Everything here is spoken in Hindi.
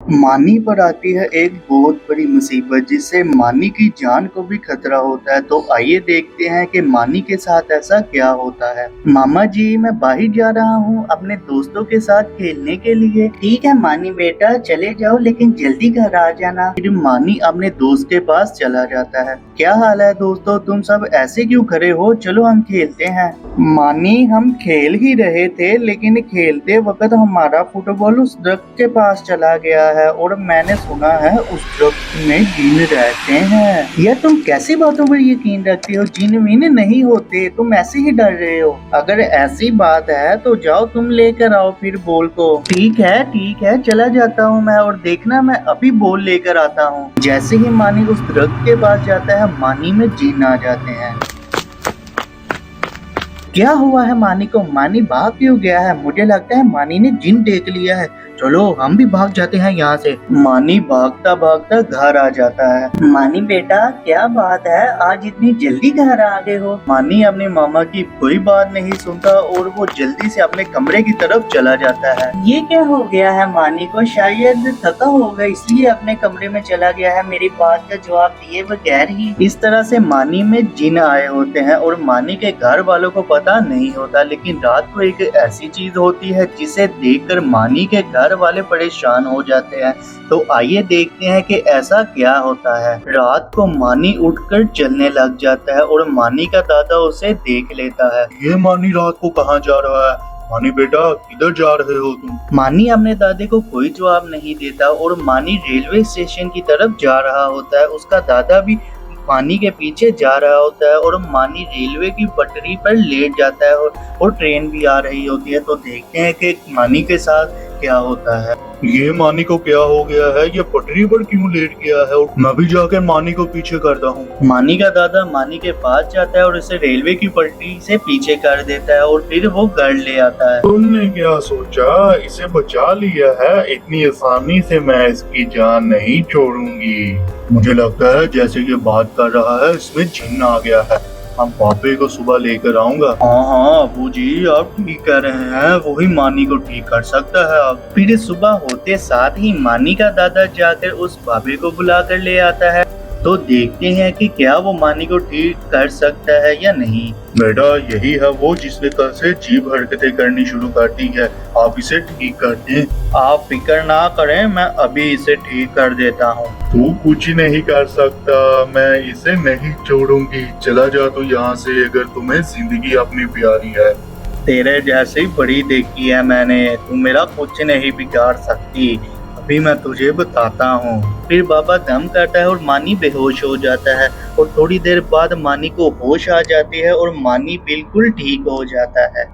मानी पर आती है एक बहुत बड़ी मुसीबत जिससे मानी की जान को भी खतरा होता है। तो आइए देखते हैं कि मानी के साथ ऐसा क्या होता है। मामा जी, मैं बाहर जा रहा हूँ अपने दोस्तों के साथ खेलने के लिए। ठीक है मानी बेटा, चले जाओ लेकिन जल्दी घर आ जाना। फिर मानी अपने दोस्त के पास चला जाता है। क्या हाल है दोस्तों, तुम सब ऐसे क्यों खड़े हो? चलो हम खेलते हैं। मानी, हम खेल ही रहे थे लेकिन खेलते वक्त हमारा फुटबॉल उस दरख्त के पास चला गया है और मैंने सुना है उस दरख्त में जिन रहते हैं। यह तुम कैसी बातों पर यकीन रखते हो? जिन विन नहीं होते, तुम ऐसे ही डर रहे हो। अगर ऐसी बात है तो जाओ तुम लेकर आओ फिर बॉल को। ठीक है, चला जाता हूँ मैं, और देखना मैं अभी बॉल लेकर आता हूँ। जैसे ही मानी उस दरख्त के पास जाता है, मानी में जिन आ जाते हैं। क्या हुआ है मानी को? मानी भाग क्यों गया है? मुझे लगता है मानी ने जिन देख लिया है। चलो हम भी भाग जाते हैं यहाँ से। मानी भागता भागता घर आ जाता है। मानी बेटा, क्या बात है, आज इतनी जल्दी घर आ गए हो? मानी अपने मामा की कोई बात नहीं सुनता और वो जल्दी से अपने कमरे की तरफ चला जाता है। ये क्या हो गया है मानी को? शायद थका होगा इसलिए अपने कमरे में चला गया है, मेरी बात का जवाब दिए बगैर ही। इस तरह से मानी में जिन आए होते हैं और मानी के घर वालों को पता नहीं होता, लेकिन रात को एक ऐसी चीज होती है जिसे देखकर मानी के घर वाले परेशान हो जाते हैं। तो आइए देखते हैं कि ऐसा क्या होता है। रात को मानी उठकर चलने लग जाता है और मानी का दादा उसे देख लेता है। ये मानी रात को कहाँ जा रहा है? मानी बेटा, किधर जा रहे हो तुम? मानी अपने दादे को कोई जवाब नहीं देता और मानी रेलवे स्टेशन की तरफ जा रहा होता है। उसका दादा भी मानी के पीछे जा रहा होता है और मानी रेलवे की पटरी पर लेट जाता है और ट्रेन भी आ रही होती है। तो देखते हैं कि मानी के साथ क्या होता है। ये मानी को क्या हो गया है? ये पटरी पर क्यों लेट गया है? और मैं भी जाकर मानी को पीछे करता हूँ। मानी का दादा मानी के पास जाता है और इसे रेलवे की पटरी से पीछे कर देता है और फिर वो घर ले आता है। तुमने क्या सोचा? इसे बचा लिया है? इतनी आसानी से मैं इसकी जान नहीं छोड़ूंगी। मुझे लगता है जैसे ये बात कर रहा है इसमें जिन्न आ गया है। हम पापे को सुबह लेकर आऊंगा। हाँ अबू जी, आप ठीक कह रहे हैं, वही मानी को ठीक कर सकता है। अब फिर सुबह होते साथ ही मानी का दादा जाकर उस भाभी को बुला कर ले आता है। तो देखते हैं कि क्या वो मानी को ठीक कर सकता है या नहीं। बेटा, यही है वो जिसने कल से अजीब हरकतें करनी शुरू कर दी है। आप इसे ठीक कर दें। आप फिक्र ना करें, मैं अभी इसे ठीक कर देता हूँ। तू कुछ नहीं कर सकता, मैं इसे नहीं छोड़ूंगी। चला जा तू यहाँ से, अगर तुम्हें जिंदगी अपनी प्यारी है। तेरे जैसी बड़ी देखी है मैंने, तू मेरा कुछ नहीं बिगाड़ सकती। अभी मैं तुझे बताता हूँ। फिर बाबा दम करता है और मानी बेहोश हो जाता है और थोड़ी देर बाद मानी को होश आ जाती है और मानी बिल्कुल ठीक हो जाता है।